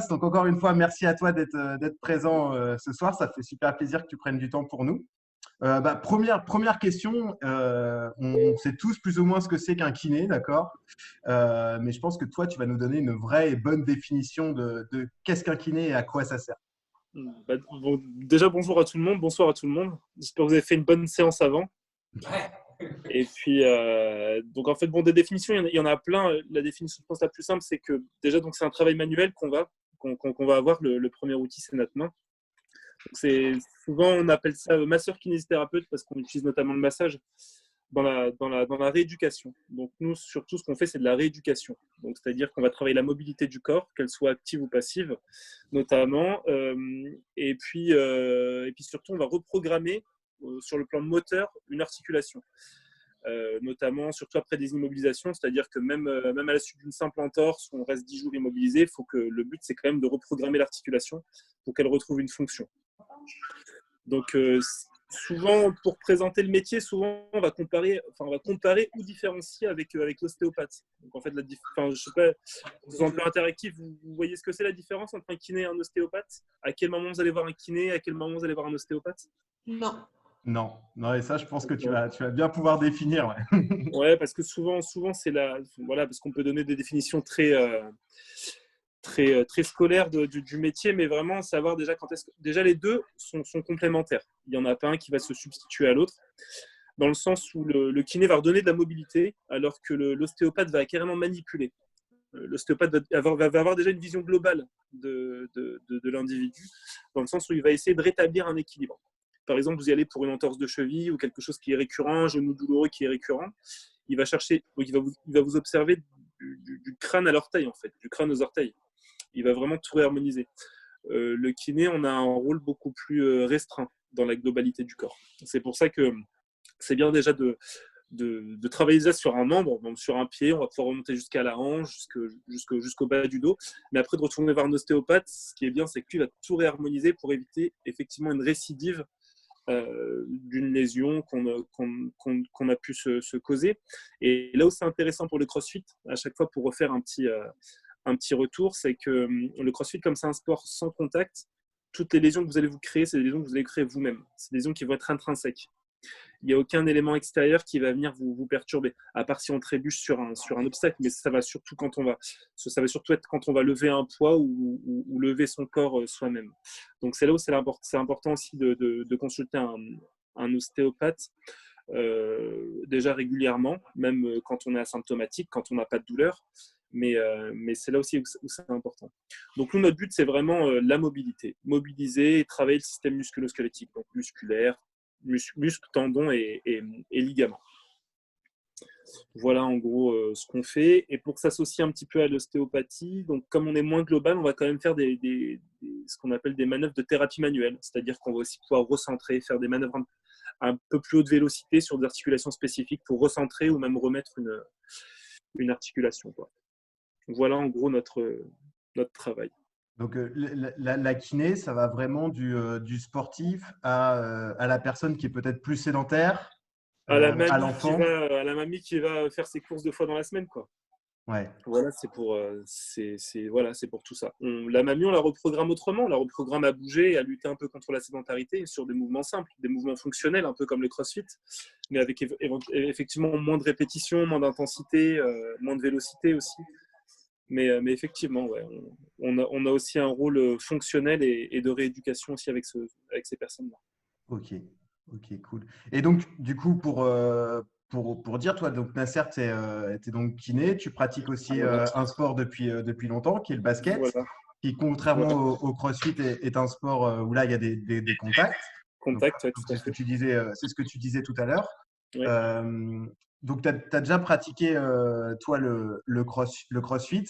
Donc encore une fois, merci à toi d'être présent ce soir. Ça fait super plaisir que tu prennes du temps pour nous. Première question, on sait tous plus ou moins ce que c'est qu'un kiné, d'accord? Mais je pense que toi, tu vas nous donner une vraie et bonne définition de qu'est-ce qu'un kiné et à quoi ça sert. Déjà, bonjour à tout le monde, bonsoir à tout le monde. J'espère que vous avez fait une bonne séance avant. Et puis, donc en fait, des définitions, il y en a plein. La définition, je pense, la plus simple, c'est que déjà, donc, c'est un travail manuel qu'on va avoir. Le premier outil, c'est notre main. Donc, souvent, on appelle ça masseur kinésithérapeute parce qu'on utilise notamment le massage dans la rééducation. Donc, nous, surtout, ce qu'on fait, c'est de la rééducation. Donc, c'est-à-dire qu'on va travailler la mobilité du corps, qu'elle soit active ou passive, notamment. Et puis surtout, on va reprogrammer sur le plan moteur une articulation. Notamment surtout après des immobilisations, c'est-à-dire que même à la suite d'une simple entorse, on reste 10 jours immobilisé, le but c'est quand même de reprogrammer l'articulation pour qu'elle retrouve une fonction. Donc souvent, pour présenter le métier, souvent on va comparer ou différencier avec l'ostéopathe. Donc en fait, je sais pas, c'est un peu interactif, vous voyez ce que c'est la différence entre un kiné et un ostéopathe? À quel moment vous allez voir un kiné, à quel moment vous allez voir un ostéopathe? Non. Non, non, et ça, je pense que tu vas bien pouvoir définir. Ouais. Ouais, parce que souvent voilà, parce qu'on peut donner des définitions très scolaires du métier, mais vraiment savoir déjà déjà les deux sont complémentaires. Il n'y en a pas un qui va se substituer à l'autre, dans le sens où le kiné va redonner de la mobilité, alors que l'ostéopathe va carrément manipuler. L'ostéopathe va avoir déjà une vision globale de l'individu, dans le sens où il va essayer de rétablir un équilibre. Par exemple, vous y allez pour une entorse de cheville ou quelque chose qui est récurrent, un genou douloureux qui est récurrent. Il va vous observer du crâne à l'orteil, en fait, du crâne aux orteils. Il va vraiment tout réharmoniser. Le kiné, on a un rôle beaucoup plus restreint dans la globalité du corps. C'est pour ça que c'est bien déjà de travailler déjà sur un membre, donc sur un pied, on va pouvoir remonter jusqu'à la hanche, jusqu'au bas du dos. Mais après, de retourner vers un ostéopathe, ce qui est bien, c'est que lui va tout réharmoniser pour éviter effectivement une récidive d'une lésion qu'on a pu se causer. Et là où c'est intéressant pour le CrossFit, à chaque fois pour refaire un petit retour, c'est que le CrossFit, comme c'est un sport sans contact, toutes les lésions que vous allez vous créer, c'est des lésions que vous allez créer vous-même. C'est des lésions qui vont être intrinsèques. Il n'y a aucun élément extérieur qui va venir vous perturber, à part si on trébuche sur un obstacle, mais ça va surtout être quand on va lever un poids ou lever son corps soi-même. Donc c'est là où c'est important aussi de consulter un ostéopathe déjà régulièrement, même quand on est asymptomatique, quand on n'a pas de douleur. Mais c'est là aussi où c'est important. Donc nous, notre but, c'est vraiment la mobilité. Mobiliser et travailler le système musculo-squelettique, donc musculaire, muscles, tendons et ligaments. Voilà en gros ce qu'on fait. Et pour s'associer un petit peu à l'ostéopathie, donc comme on est moins global, on va quand même faire ce qu'on appelle des manœuvres de thérapie manuelle. C'est-à-dire qu'on va aussi pouvoir recentrer, faire des manœuvres un peu plus haute vélocité sur des articulations spécifiques pour recentrer ou même remettre une articulation, quoi. Voilà en gros notre travail. Donc la kiné, ça va vraiment du sportif à la personne qui est peut-être plus sédentaire, À la à mamie l'enfant. à la mamie qui va faire ses courses 2 fois dans la semaine, quoi. Ouais. Voilà, c'est pour tout ça. La mamie, on la reprogramme autrement. On la reprogramme à bouger et à lutter un peu contre la sédentarité sur des mouvements simples, des mouvements fonctionnels, un peu comme le CrossFit, mais avec effectivement moins de répétitions, moins d'intensité, moins de vélocité aussi. Mais effectivement, ouais, on a aussi un rôle fonctionnel et de rééducation aussi avec ces personnes-là. Ok, cool. Et donc, du coup, pour dire, toi, donc Nasser, tu es donc kiné, tu pratiques aussi Voilà. un sport depuis longtemps, qui est le basket, Voilà. qui, contrairement Voilà. au CrossFit, est un sport où là, il y a des contacts. Donc, Contact, ouais, tout c'est à ce que fait. tu disais, c'est ce que tu disais tout à l'heure. Ouais. Donc, tu as déjà pratiqué, toi, le CrossFit.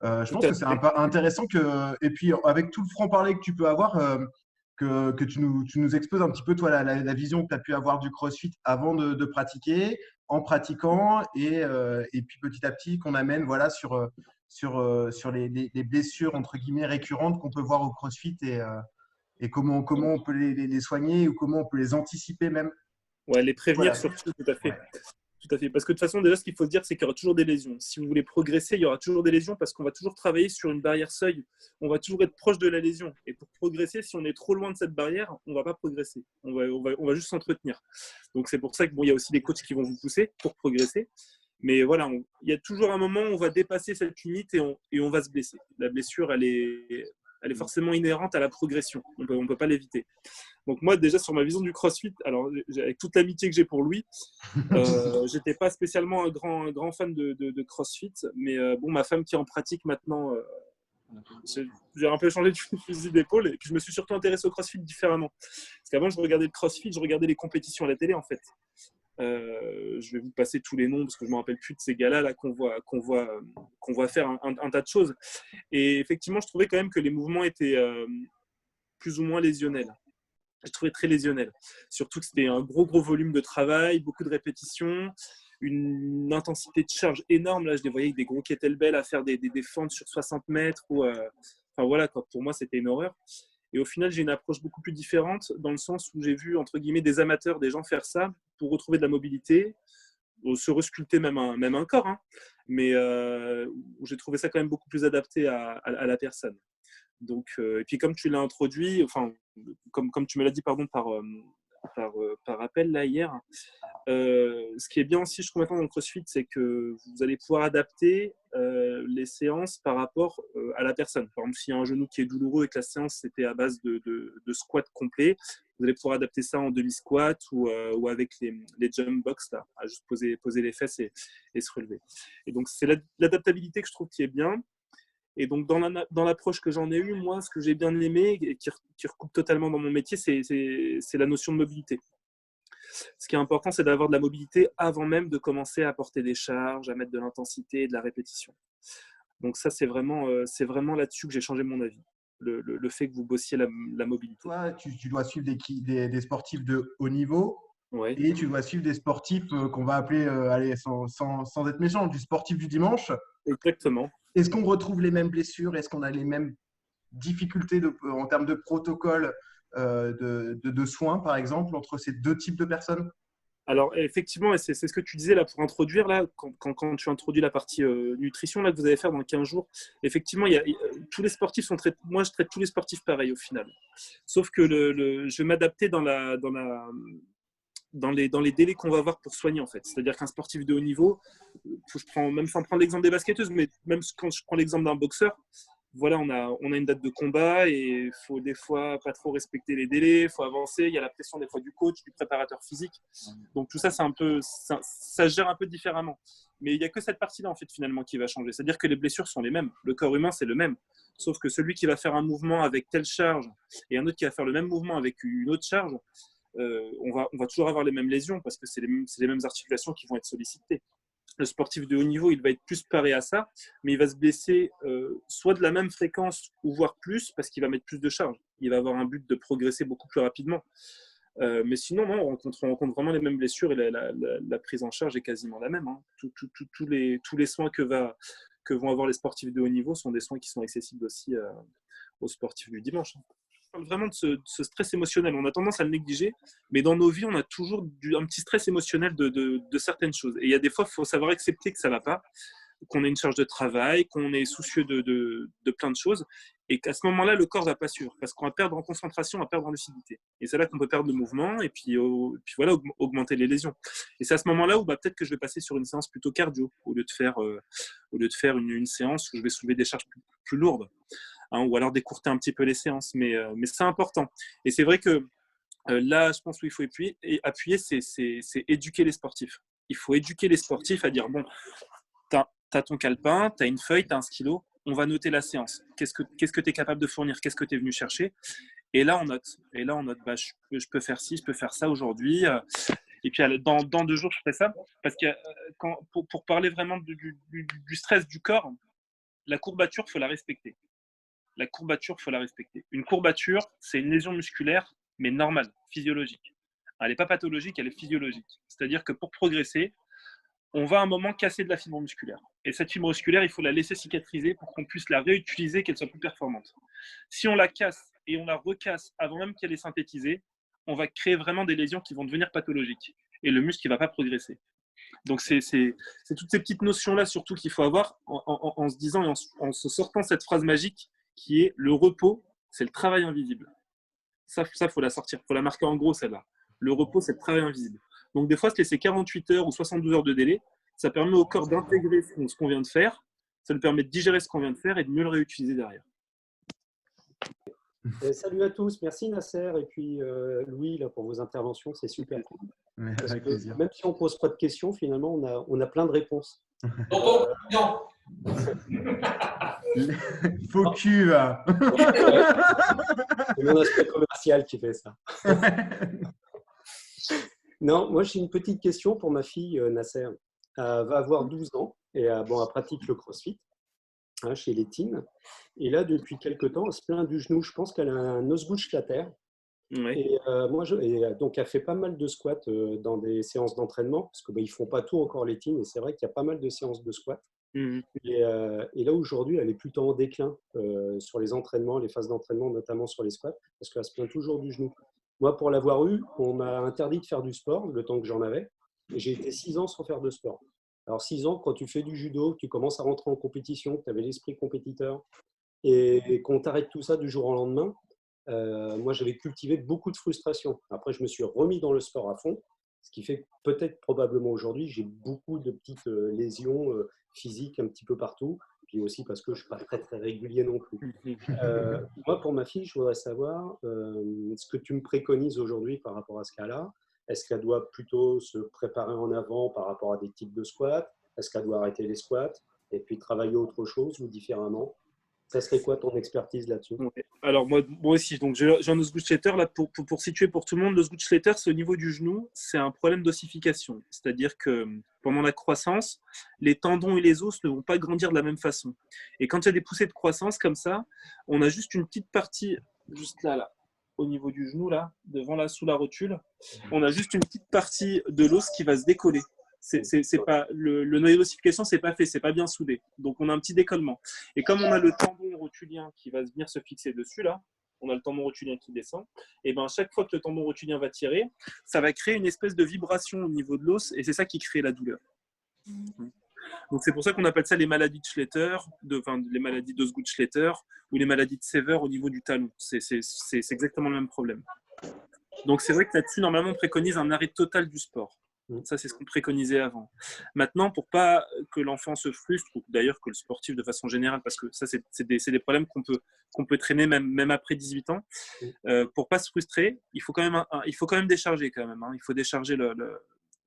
Je Tout pense à que c'est fait. intéressant et puis avec tout le franc-parler que tu peux avoir, que tu nous exposes un petit peu, toi, la vision que tu as pu avoir du CrossFit avant de pratiquer, en pratiquant, et puis petit à petit qu'on amène voilà, sur les blessures, entre guillemets, récurrentes qu'on peut voir au CrossFit et comment on peut les soigner ou comment on peut les anticiper même. Ouais, les prévenir Voilà. surtout, tout à fait. Ouais. Tout à fait. Parce que de toute façon, déjà, ce qu'il faut se dire, c'est qu'il y aura toujours des lésions. Si vous voulez progresser, il y aura toujours des lésions parce qu'on va toujours travailler sur une barrière seuil. On va toujours être proche de la lésion. Et pour progresser, si on est trop loin de cette barrière, on ne va pas progresser. On va juste s'entretenir. Donc, c'est pour ça que bon, il y a aussi des coachs qui vont vous pousser pour progresser. Mais voilà, il y a toujours un moment où on va dépasser cette limite et on va se blesser. La blessure, elle est forcément inhérente à la progression. On ne peut pas l'éviter. Donc moi, déjà, sur ma vision du CrossFit, alors avec toute l'amitié que j'ai pour Louis, j'étais pas spécialement un grand fan de CrossFit, mais bon, ma femme qui en pratique maintenant, j'ai un peu changé de fusil d'épaule et puis je me suis surtout intéressé au CrossFit différemment. Parce qu'avant, je regardais le CrossFit, je regardais les compétitions à la télé en fait. Je vais vous passer tous les noms parce que je me rappelle plus de ces gars-là là, qu'on voit faire un tas de choses. Et effectivement, je trouvais quand même que les mouvements étaient plus ou moins lésionnels. Je trouvais très lésionnel. Surtout que c'était un gros volume de travail, beaucoup de répétitions, une intensité de charge énorme. Là, je les voyais avec des gros kettlebells à faire des fentes sur 60 mètres. Enfin voilà, quoi. Pour moi, c'était une horreur. Et au final, j'ai une approche beaucoup plus différente dans le sens où j'ai vu, entre guillemets, des amateurs, des gens faire ça pour retrouver de la mobilité, se resculpter même un corps. Hein. Mais j'ai trouvé ça quand même beaucoup plus adapté à la personne. Donc, et puis comme tu l'as introduit, enfin, comme tu me l'as dit, pardon, par appel là hier, ce qui est bien aussi, je trouve maintenant dans le CrossFit, c'est que vous allez pouvoir adapter les séances par rapport à la personne. Par exemple, s'il y a un genou qui est douloureux et que la séance c'était à base de squat complet, vous allez pouvoir adapter ça en demi-squat ou avec les jump box, là, à juste poser les fesses et se relever. Et donc, c'est l'adaptabilité que je trouve qui est bien. Et donc, dans l'approche que j'en ai eue, moi, ce que j'ai bien aimé et qui recoupe totalement dans mon métier, c'est la notion de mobilité. Ce qui est important, c'est d'avoir de la mobilité avant même de commencer à porter des charges, à mettre de l'intensité et de la répétition. Donc ça, c'est vraiment là-dessus que j'ai changé mon avis. Le fait que vous bossiez la mobilité. Toi, tu dois suivre des sportifs de haut niveau Ouais. et tu dois suivre des sportifs qu'on va appeler, allez, sans être méchant, du sportif du dimanche. Exactement. Est-ce qu'on retrouve les mêmes blessures? Est-ce qu'on a les mêmes difficultés en termes de protocole de soins, par exemple, entre ces deux types de personnes? Alors effectivement, et c'est ce que tu disais là pour introduire là, quand tu introduis la partie nutrition là que vous allez faire dans 15 jours, effectivement, tous les sportifs sont traités. Moi, je traite tous les sportifs pareil au final. Sauf que je vais m'adapter dans les délais qu'on va avoir pour soigner en fait. C'est-à-dire qu'un sportif de haut niveau, même sans prendre l'exemple des basketteuses, mais même quand je prends l'exemple d'un boxeur, voilà, on a une date de combat et il faut des fois pas trop respecter les délais, il faut avancer, il y a la pression des fois du coach, du préparateur physique. Donc tout ça, c'est un peu, ça se gère un peu différemment. Mais il n'y a que cette partie-là en fait finalement qui va changer. C'est-à-dire que les blessures sont les mêmes. Le corps humain, c'est le même. Sauf que celui qui va faire un mouvement avec telle charge et un autre qui va faire le même mouvement avec une autre charge, on va toujours avoir les mêmes lésions parce que c'est les mêmes articulations qui vont être sollicitées. Le sportif de haut niveau, il va être plus paré à ça, mais il va se blesser soit de la même fréquence ou voire plus parce qu'il va mettre plus de charge. Il va avoir un but de progresser beaucoup plus rapidement. Mais sinon, non, on rencontre vraiment les mêmes blessures et la prise en charge est quasiment la même. Hein. Tous les soins que vont avoir les sportifs de haut niveau sont des soins qui sont accessibles aussi aux sportifs du dimanche. Hein. On parle vraiment de ce stress émotionnel. On a tendance à le négliger, mais dans nos vies, on a toujours un petit stress émotionnel de certaines choses. Et il y a des fois, il faut savoir accepter que ça ne va pas, qu'on a une charge de travail, qu'on est soucieux de plein de choses, et qu'à ce moment-là, le corps ne va pas suivre, parce qu'on va perdre en concentration, on va perdre en lucidité. Et c'est là qu'on peut perdre le mouvement, et puis voilà, augmenter les lésions. Et c'est à ce moment-là où peut-être que je vais passer sur une séance plutôt cardio, au lieu de faire une séance où je vais soulever des charges plus lourdes. Hein, ou alors d'écourter un petit peu les séances, mais c'est important. Et c'est vrai que là, je pense où il faut appuyer c'est éduquer les sportifs. Il faut éduquer les sportifs à dire, bon, tu as ton calepin, tu as une feuille, tu as un stylo, on va noter la séance. Qu'est-ce que tu es capable de fournir? Qu'est-ce que tu es venu chercher? Et là, on note. Je peux faire ci, je peux faire ça aujourd'hui. Et puis, dans 2 jours, je ferai ça. Parce que pour parler vraiment du stress du corps, la courbature, il faut la respecter. La courbature, il faut la respecter. Une courbature, c'est une lésion musculaire, mais normale, physiologique. Elle n'est pas pathologique, elle est physiologique. C'est-à-dire que pour progresser, on va à un moment casser de la fibre musculaire. Et cette fibre musculaire, il faut la laisser cicatriser pour qu'on puisse la réutiliser, qu'elle soit plus performante. Si on la casse et on la recasse avant même qu'elle ait synthétisé, on va créer vraiment des lésions qui vont devenir pathologiques. Et le muscle ne va pas progresser. Donc, c'est toutes ces petites notions-là, surtout, qu'il faut avoir en se disant et en se sortant cette phrase magique qui est le repos, c'est le travail invisible. Ça, faut la sortir, faut la marquer en gros, celle-là. Le repos, c'est le travail invisible. Donc, des fois, se laisser 48 heures ou 72 heures de délai, ça permet au corps d'intégrer ce qu'on vient de faire, ça lui permet de digérer ce qu'on vient de faire et de mieux le réutiliser derrière. Salut à tous, merci Nasser et puis Louis là, pour vos interventions, c'est super cool. Parce que même si on ne pose pas de questions, finalement, on a plein de réponses. Non. Faux cul. C'est mon aspect commercial qui fait ça. Non, moi j'ai une petite question pour ma fille Nasser. Elle va avoir 12 ans et elle pratique le CrossFit chez les teens. Et là, depuis quelques temps, elle se plaint du genou. Je pense qu'elle a un Osgood-Schlatter. Ouais. Et, donc, elle fait pas mal de squats dans des séances d'entraînement parce qu'ils ne font pas tout encore les teens. Et c'est vrai qu'il y a pas mal de séances de squats. Et là, aujourd'hui, elle est plutôt en déclin sur les entraînements, les phases d'entraînement, notamment sur les squats, parce qu'elle se plaint toujours du genou. Moi, pour l'avoir eu, on m'a interdit de faire du sport le temps que j'en avais. Et j'ai été 6 ans sans faire de sport. Alors, 6 ans, quand tu fais du judo, que tu commences à rentrer en compétition, que tu avais l'esprit compétiteur, et qu'on t'arrête tout ça du jour au lendemain, moi, j'avais cultivé beaucoup de frustration. Après, je me suis remis dans le sport à fond, ce qui fait que peut-être, probablement aujourd'hui, j'ai beaucoup de petites lésions physiques un petit peu partout, puis aussi parce que je ne suis pas très, très régulier non plus. Moi, pour ma fille, je voudrais savoir ce que tu me préconises aujourd'hui par rapport à ce cas-là. Est-ce qu'elle doit plutôt se préparer en avant par rapport à des types de squats? Est-ce qu'elle doit arrêter les squats et puis travailler autre chose ou différemment? Ça serait quoi ton expertise là-dessus? Ouais. Alors moi aussi, donc j'ai un Osgood-Schlatter là pour situer pour tout le monde. L'Osgood-Schlatter, c'est au niveau du genou, c'est un problème d'ossification, c'est-à-dire que pendant la croissance, les tendons et les os ne vont pas grandir de la même façon. Et quand il y a des poussées de croissance comme ça, on a juste une petite partie juste là, au niveau du genou là, devant là sous la rotule, on a juste une petite partie de l'os qui va se décoller. C'est pas le noyau d'ossification, c'est pas fait, c'est pas bien soudé. Donc on a un petit décollement. Et comme on a le tendon rotulien qui va venir se fixer dessus là, on a le tendon rotulien qui descend. Et ben chaque fois que le tendon rotulien va tirer, ça va créer une espèce de vibration au niveau de l'os, et c'est ça qui crée la douleur. Donc c'est pour ça qu'on appelle ça les maladies de Schlatter, les maladies d'Osgood-Schlatter ou les maladies de Sever au niveau du talon. C'est exactement le même problème. Donc c'est vrai que là-dessus, normalement, on préconise un arrêt total du sport. Ça, c'est ce qu'on préconisait avant. Maintenant, pour pas que l'enfant se frustre, ou d'ailleurs que le sportif de façon générale, parce que ça, c'est des problèmes qu'on peut traîner même après 18 ans, pour pas se frustrer, il faut quand même décharger quand même. Il faut décharger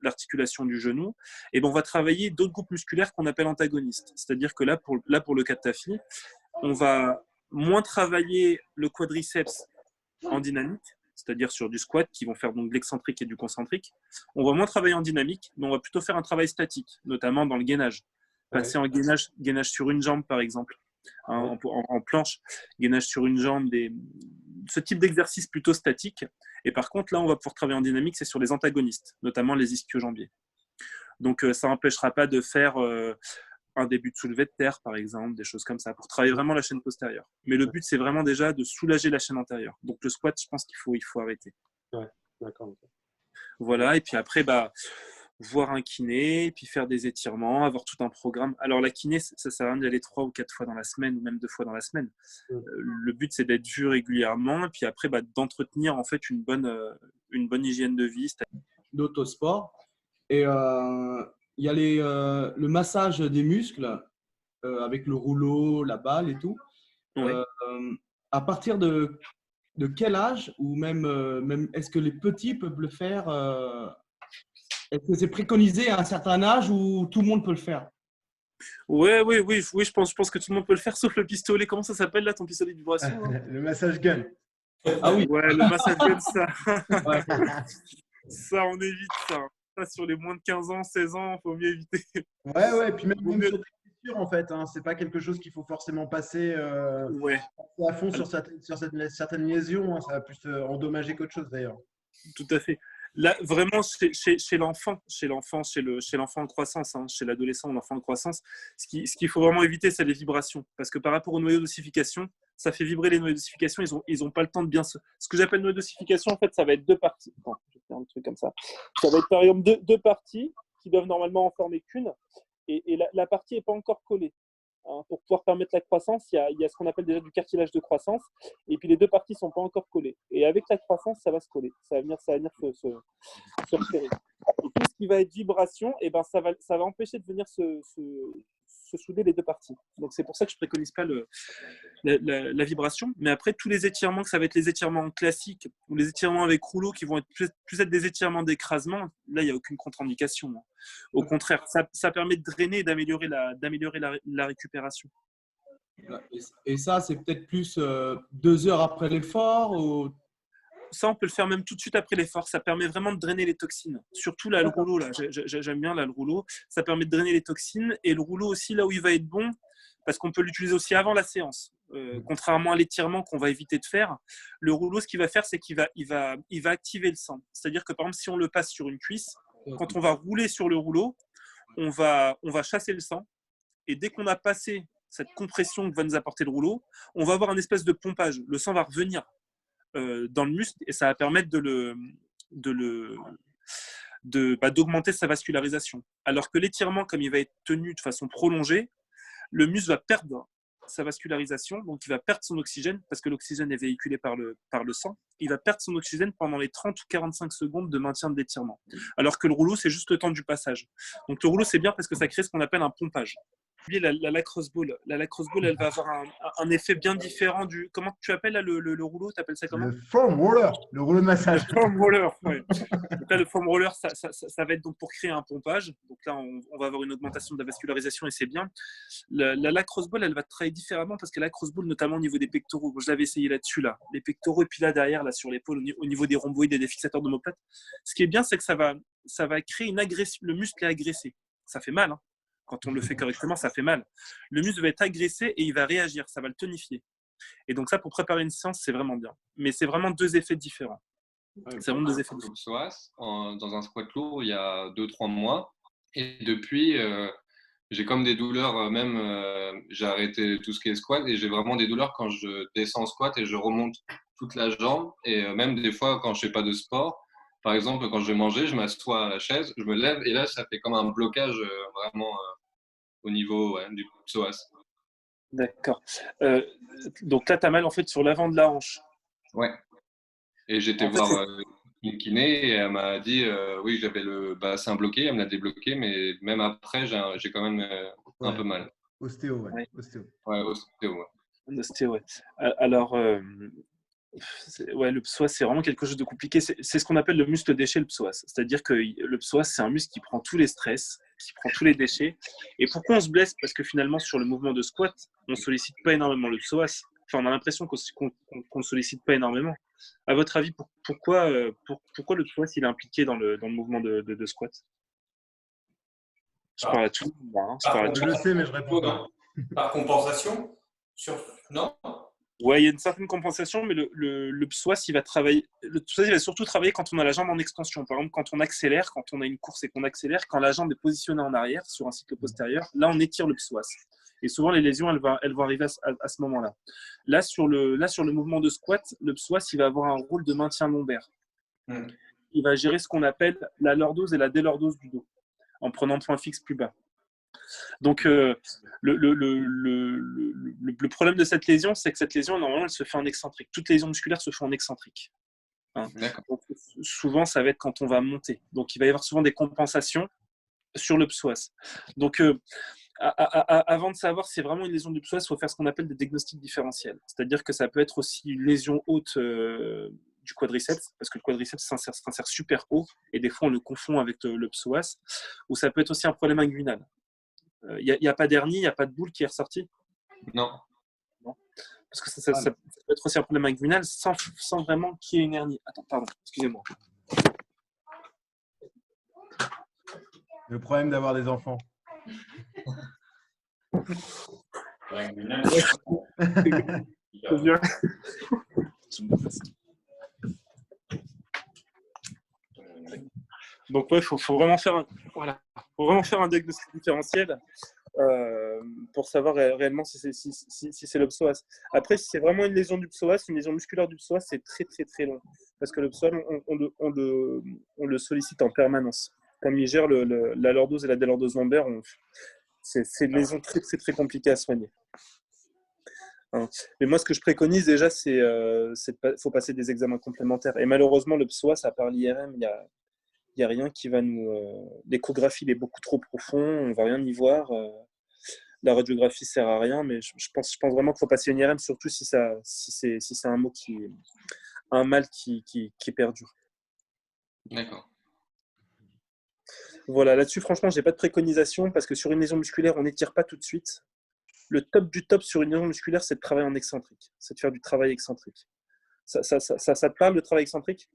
l'articulation du genou. Et ben, on va travailler d'autres groupes musculaires qu'on appelle antagonistes. C'est-à-dire que là, pour le cas de ta fille, on va moins travailler le quadriceps en dynamique, c'est-à-dire sur du squat, qui vont faire donc de l'excentrique et du concentrique. On va moins travailler en dynamique, mais on va plutôt faire un travail statique, notamment dans le gainage. Passer en gainage sur une jambe, par exemple, en planche, gainage sur une jambe, ce type d'exercice plutôt statique. Et par contre, là, on va pouvoir travailler en dynamique, c'est sur les antagonistes, notamment les ischio-jambiers. Donc, ça n'empêchera pas de faire un début de soulevé de terre, par exemple, des choses comme ça, pour travailler vraiment la chaîne postérieure. Mais le but, c'est vraiment déjà de soulager la chaîne antérieure. Donc, le squat, je pense qu'il faut arrêter. Ouais, d'accord. Voilà, et puis après, voir un kiné, et puis faire des étirements, avoir tout un programme. Alors, la kiné, ça sert à rien d'y aller 3 ou 4 fois dans la semaine, ou même 2 fois dans la semaine. Le but, c'est d'être vu régulièrement, et puis après, d'entretenir en fait une bonne hygiène de vie. D'autosport. Et il y a le massage des muscles avec le rouleau, la balle et tout. Ouais. À partir de quel âge, ou même est-ce que les petits peuvent le faire est-ce que c'est préconisé à un certain âge ou tout le monde peut le faire? Oui, je pense que tout le monde peut le faire, sauf le pistolet. Comment ça s'appelle là, ton pistolet de vibration Le massage gun. Ah oui. Ouais, le massage gun, ça. Ouais. Ça, on évite ça. Ça, sur les moins de 15 ans, 16 ans, il faut mieux éviter. Ouais, puis même sur des blessures, en fait, c'est pas quelque chose qu'il faut forcément passer à fond sur certaines lésions. Ça va plus endommager qu'autre chose d'ailleurs. Tout à fait. Là, vraiment, chez l'enfant en croissance, chez l'adolescent ou l'enfant en croissance, ce qu'il faut vraiment éviter, c'est les vibrations. Parce que par rapport aux noyaux d'ossification, ça fait vibrer les noyaux d'ossification, ils ont pas le temps de bien se… Ce que j'appelle noyau d'ossification, en fait, ça va être 2 parties. Attends, je vais faire un truc comme ça. Ça va être par exemple deux parties qui doivent normalement en former qu'une. Et la partie n'est pas encore collée. Hein. Pour pouvoir permettre la croissance, il y a ce qu'on appelle déjà du cartilage de croissance. Et puis les deux parties ne sont pas encore collées. Et avec la croissance, ça va se coller. Ça va venir se repérer. Et tout ce qui va être vibration, eh ben, ça va empêcher de venir se souder les deux parties. Donc c'est pour ça que je ne préconise pas la vibration. Mais après, tous les étirements, que ça va être les étirements classiques ou les étirements avec rouleau qui vont être plus être des étirements d'écrasement, là, il n'y a aucune contre-indication. Au contraire, ça permet de drainer et d'améliorer la récupération. Et ça, c'est peut-être plus 2 heures après l'effort ou... Ça, on peut le faire même tout de suite après l'effort. Ça permet vraiment de drainer les toxines. Surtout là, le rouleau, là, j'aime bien là, le rouleau. Ça permet de drainer les toxines. Et le rouleau aussi, là où il va être bon, parce qu'on peut l'utiliser aussi avant la séance. Contrairement à l'étirement qu'on va éviter de faire, le rouleau, ce qu'il va faire, c'est qu'il va activer le sang. C'est-à-dire que par exemple, si on le passe sur une cuisse, quand on va rouler sur le rouleau, on va chasser le sang. Et dès qu'on a passé cette compression que va nous apporter le rouleau, on va avoir un espèce de pompage. Le sang va revenir dans le muscle et ça va permettre d'augmenter sa vascularisation. Alors que l'étirement, comme il va être tenu de façon prolongée, le muscle va perdre sa vascularisation, donc il va perdre son oxygène parce que l'oxygène est véhiculé par le sang. Il va perdre son oxygène pendant les 30 ou 45 secondes de maintien de l'étirement. Alors que le rouleau, c'est juste le temps du passage. Donc le rouleau, c'est bien parce que ça crée ce qu'on appelle un pompage. La lacrosse ball. La lacrosse ball, elle va avoir un effet bien différent du. Comment tu appelles là, le rouleau? Tu appelles ça comment? Le foam roller, le rouleau de massage. Le foam roller, ouais. Donc là, le foam roller, ça va être donc pour créer un pompage. Donc là, on va avoir une augmentation de la vascularisation et c'est bien. La lacrosse ball, elle va travailler différemment parce que la lacrosse ball, notamment au niveau des pectoraux, je l'avais essayé là-dessus, là. Les pectoraux et puis là derrière, là sur l'épaule, au niveau des rhomboïdes et des fixateurs d'omoplate. Ce qui est bien, c'est que ça va créer une agression. Le muscle est agressé. Ça fait mal, hein. Quand on le fait correctement, ça fait mal. Le muscle va être agressé et il va réagir, ça va le tonifier. Et donc ça, pour préparer une séance, c'est vraiment bien. Mais c'est vraiment deux effets différents. C'est vraiment deux effets différents. Dans un squat lourd, il y a 2-3 mois. Et depuis, j'ai comme des douleurs, j'ai arrêté tout ce qui est squat et j'ai vraiment des douleurs quand je descends en squat et je remonte toute la jambe. Et même des fois, quand je ne fais pas de sport, par exemple, quand je vais manger, je m'assois à la chaise, je me lève et là, ça fait comme un blocage vraiment au niveau du psoas. D'accord. Donc là, tu as mal en fait sur l'avant de la hanche. Ouais. Et j'étais voir une kiné et elle m'a dit oui, j'avais le bassin bloqué, elle me l'a débloqué, mais même après, j'ai quand même un peu mal. Ostéo, ouais. Ostéo. Ouais, ostéo, ouais. Ostéo, ouais. Alors, le psoas, c'est vraiment quelque chose de compliqué. C'est ce qu'on appelle le muscle déchet, le psoas. C'est-à-dire que le psoas, c'est un muscle qui prend tous les stress, qui prend tous les déchets. Et pourquoi on se blesse? Parce que finalement, sur le mouvement de squat, on ne sollicite pas énormément le psoas. Enfin, on a l'impression qu'on ne sollicite pas énormément. À votre avis, pourquoi le psoas il est impliqué dans le mouvement de squat? Je parle à tout le monde. Je le sais, mais je réponds pas. Par compensation Non. Ouais, il y a une certaine compensation, mais le psoas, il va travailler. Le psoas, il va surtout travailler quand on a la jambe en extension. Par exemple, quand on accélère, quand on a une course et qu'on accélère, quand la jambe est positionnée en arrière sur un cycle postérieur, là, on étire le psoas. Et souvent, les lésions, elles vont arriver à ce moment-là. Là, sur le mouvement de squat, le psoas, il va avoir un rôle de maintien lombaire. Il va gérer ce qu'on appelle la lordose et la délordose du dos, en prenant point fixe plus bas. Donc, le problème de cette lésion, c'est que cette lésion, normalement, elle se fait en excentrique. Toute lésion musculaire se fait en excentrique. Hein. Donc, souvent, ça va être quand on va monter. Donc, il va y avoir souvent des compensations sur le psoas. Donc, avant de savoir si c'est vraiment une lésion du psoas, il faut faire ce qu'on appelle des diagnostics différentiels. C'est-à-dire que ça peut être aussi une lésion haute du quadriceps, parce que le quadriceps s'insère super haut, et des fois, on le confond avec le psoas, ou ça peut être aussi un problème inguinal. Il n'y a pas d'hernie, il n'y a pas de boule qui est ressortie? Non. Parce que ça peut être aussi un problème inguinal sans vraiment qu'il y ait une hernie. Attends, pardon, excusez-moi. Le problème d'avoir des enfants. Donc ouais, faut vraiment faire un diagnostic différentiel pour savoir réellement si c'est le psoas. Après, si c'est vraiment une lésion du psoas, une lésion musculaire du psoas, c'est très très très long parce que le psoas, on le sollicite en permanence. comme ils gèrent la lordose et la délordose lombaire, c'est une lésion très, très, très compliquée à soigner. Hein. Mais moi, ce que je préconise déjà, c'est faut passer des examens complémentaires. Et malheureusement, le psoas, à part l'IRM, il y a rien qui va nous. L'échographie, il est beaucoup trop profond, on va rien y voir. La radiographie sert à rien, mais je pense vraiment qu'il faut passer une IRM, surtout si c'est un mal qui perdure. D'accord. Voilà, là-dessus, franchement, j'ai pas de préconisation parce que sur une lésion musculaire, on n'étire pas tout de suite. Le top du top sur une lésion musculaire, c'est de travailler en excentrique, c'est de faire du travail excentrique. Ça te parle, le travail excentrique?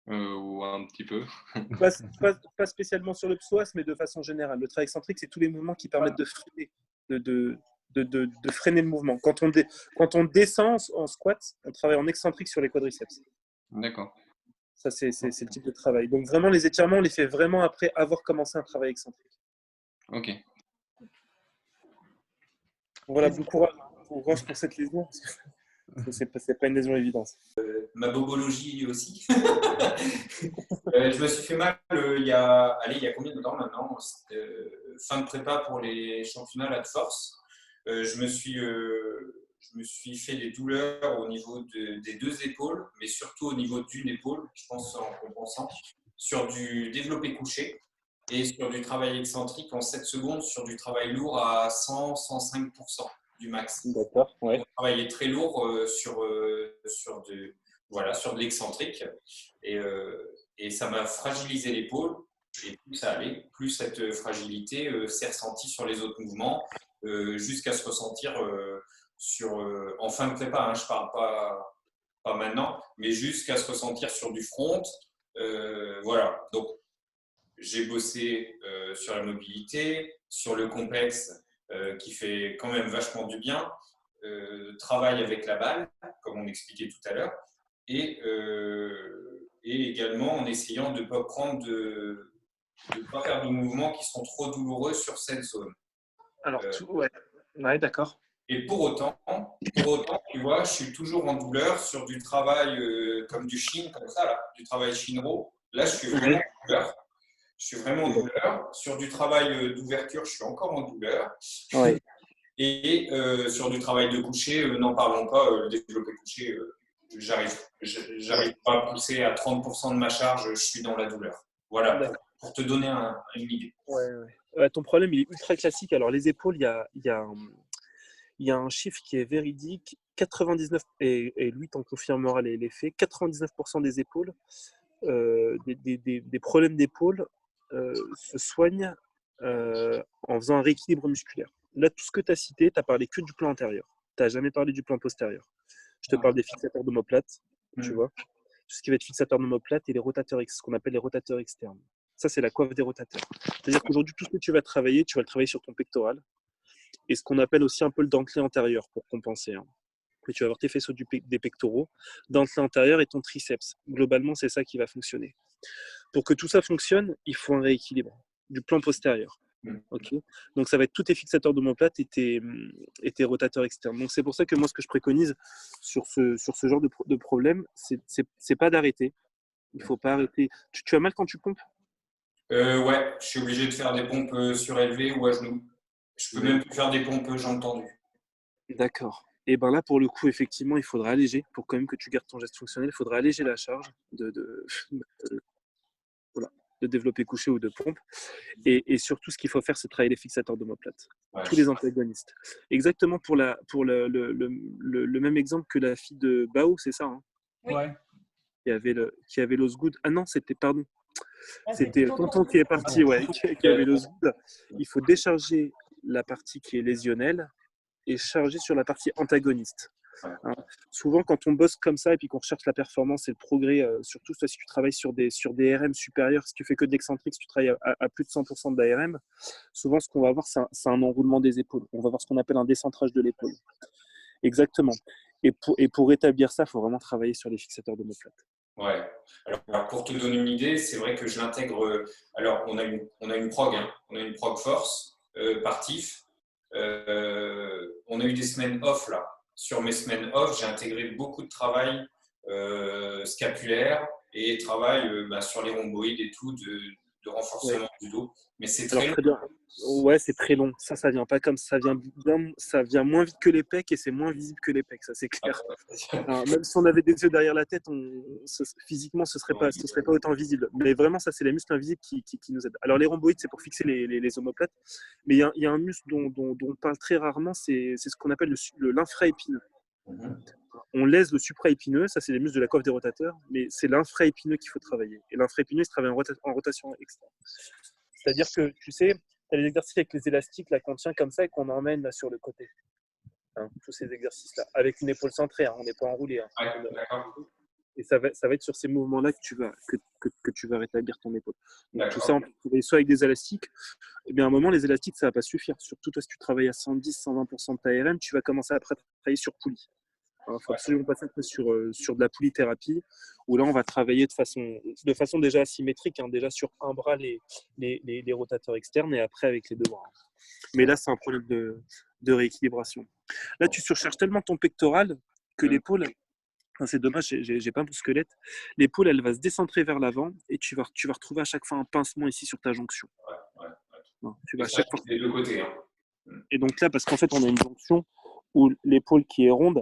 Ou un petit peu. Pas spécialement sur le psoas, mais de façon générale. Le travail excentrique, c'est tous les mouvements qui permettent de freiner, de freiner le mouvement. Quand on descend en squat, on travaille en excentrique sur les quadriceps. D'accord. Ça, c'est le type de travail. Donc vraiment, les étirements, on les fait vraiment après avoir commencé un travail excentrique. Ok. Voilà, bon courage pour cette lésion. C'est pas une lésion évidente. Ma bobologie aussi. Je me suis fait mal il y a combien de temps maintenant? Fin de prépa pour les championnats là, de force. Je me suis fait des douleurs au niveau des deux épaules, mais surtout au niveau d'une épaule, je pense en compensant, sur du développé couché et sur du travail excentrique en 7 secondes, sur du travail lourd à 100-105% du max. D'accord, ouais. On travaillait très lourd sur de l'excentrique et ça m'a fragilisé l'épaule. Et plus ça allait, plus cette fragilité s'est ressentie sur les autres mouvements jusqu'à se ressentir en fin de prépa. Hein, je ne parle pas maintenant, mais jusqu'à se ressentir sur du front. Voilà. Donc, j'ai bossé sur la mobilité, sur le complexe qui fait quand même vachement du bien. Travail avec la balle, comme on expliquait tout à l'heure, et également en essayant de ne pas pas faire de mouvements qui sont trop douloureux sur cette zone. Alors, ouais, d'accord. Et pour autant, tu vois, je suis toujours en douleur sur du travail comme du shin, comme ça, là, du travail shinro. Là, je suis vraiment en douleur. Je suis vraiment en douleur. Sur du travail d'ouverture, je suis encore en douleur. Ouais. Et sur du travail de coucher, n'en parlons pas. Le développé couché, j'arrive pas à pousser à 30% de ma charge. Je suis dans la douleur. Voilà, pour te donner une idée. Ouais. Ton problème, il est ultra classique. Alors, les épaules, il y a un chiffre qui est véridique. 99, et lui t'en confirmera les faits, 99% des épaules, des problèmes d'épaule se soignent en faisant un rééquilibre musculaire. Là, tout ce que tu as cité, tu n'as parlé que du plan antérieur. Tu n'as jamais parlé du plan postérieur. Je te parle des fixateurs d'omoplate, tu vois. Tout ce qui va être fixateur d'omoplate et les rotateurs, ce qu'on appelle les rotateurs externes. Ça, c'est la coiffe des rotateurs. C'est-à-dire qu'aujourd'hui, tout ce que tu vas le travailler sur ton pectoral et ce qu'on appelle aussi un peu le dentelé antérieur pour compenser. Hein. Mais tu vas avoir tes faisceaux des pectoraux, dentelé antérieur et ton triceps. Globalement, c'est ça qui va fonctionner. Pour que tout ça fonctionne, il faut un rééquilibre du plan postérieur. Okay. Donc, ça va être tous tes fixateurs d'omoplate et tes rotateurs externes. Donc, c'est pour ça que moi, ce que je préconise sur ce genre de problème, c'est pas d'arrêter. Il ne faut pas arrêter. Tu as mal quand tu pompes? Ouais, je suis obligé de faire des pompes surélevées ou à genoux. Je peux même plus faire des pompes jambes tendues. D'accord. Et bien là, pour le coup, effectivement, il faudra alléger. Pour quand même que tu gardes ton geste fonctionnel, il faudra alléger la charge de développé couché ou de pompe. Et surtout, ce qu'il faut faire, c'est travailler les fixateurs d'omoplate. Ouais, tous les antagonistes. Exactement pour le même exemple que la fille de Bao, c'est ça, hein? Oui. Qui avait l'osgood. Ah non, c'était Tonton qui est parti, ouais, qui avait l'osgood. Il faut décharger la partie qui est lésionnelle et charger sur la partie antagoniste. Hein. Souvent, quand on bosse comme ça et puis qu'on recherche la performance et le progrès, surtout si tu travailles sur des RM supérieurs, si tu fais que de l'excentrique, si tu travailles à plus de 100% d'ARM, souvent ce qu'on va avoir, c'est un enroulement des épaules. On va avoir ce qu'on appelle un décentrage de l'épaule. Exactement. Et pour rétablir ça, il faut vraiment travailler sur les fixateurs d'omoplate. Ouais. Alors, pour te donner une idée, c'est vrai que je l'intègre. Alors, on a une prog, hein. On a une prog force par TIF. On a eu des semaines off là. Sur mes semaines off, j'ai intégré beaucoup de travail scapulaire et travail sur les rhomboïdes et tout, renforcement du dos. Mais c'est Alors, très très long. bien. Ouais, c'est très long. Ça vient pas comme ça. Ça vient moins vite que les pecs et c'est moins visible que les pecs, ça c'est clair. Alors, même si on avait des yeux derrière la tête, physiquement, ce serait pas autant visible. Mais vraiment, ça, c'est les muscles invisibles qui nous aident. Alors, les rhomboïdes, c'est pour fixer les omoplates. Mais il y a un muscle dont on parle très rarement, c'est ce qu'on appelle l'infraépineux. On lèse le supraépineux, ça c'est les muscles de la coiffe des rotateurs, mais c'est l'infraépineux qu'il faut travailler. Et l'infraépineux, il se travaille en rotation externe. C'est-à-dire que, tu sais, tu as les exercices avec les élastiques là, qu'on tient comme ça et qu'on emmène là, sur le côté. Hein, tous ces exercices-là, avec une épaule centrée, hein, on n'est pas enroulé. Hein. Ouais, d'accord. Et ça va être sur ces mouvements-là que tu vas rétablir ton épaule. Donc, tout D'accord. ça, on peut travailler soit avec des élastiques. Eh bien, à un moment, les élastiques, ça ne va pas suffire. Surtout toi, si tu travailles à 110-120% de ta RM, tu vas commencer après à travailler sur poulie. Il faut absolument passer sur de la polythérapie, où là, on va travailler de façon déjà asymétrique, hein, déjà sur un bras les rotateurs externes et après avec les deux bras. Mais là, c'est un problème de rééquilibration. Là, tu surcharges tellement ton pectoral que l'épaule, c'est dommage, j'ai pas un bon squelette, l'épaule, elle va se décentrer vers l'avant et tu vas retrouver à chaque fois un pincement ici sur ta jonction. Non, tu vas à chaque fois... des deux côtés. Hein. Et donc là, parce qu'en fait, on a une jonction où l'épaule qui est ronde,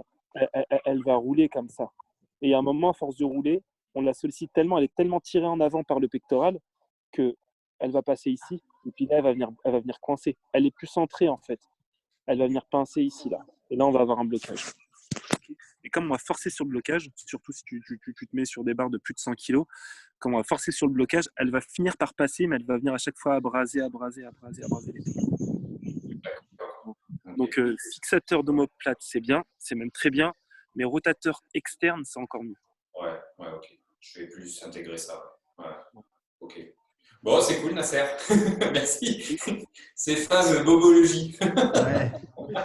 elle va rouler comme ça. Et à un moment, à force de rouler, on la sollicite tellement, elle est tellement tirée en avant par le pectoral qu'elle va passer ici. Et puis là, elle va venir coincer. Elle est plus centrée, en fait. Elle va venir pincer ici, là. Et là, on va avoir un blocage. Et comme on va forcer sur le blocage, surtout si tu te mets sur des barres de plus de 100 kg, comme on va forcer sur le blocage, elle va finir par passer, mais elle va venir à chaque fois abraser l'épaule. Donc, fixateur d'omoplate, c'est bien, c'est même très bien, mais rotateur externe, c'est encore mieux. Ouais, ok. Je vais plus intégrer ça. Ouais. Ok. Bon, c'est cool, Nasser. Merci. Ces phases bobologie. Ouais.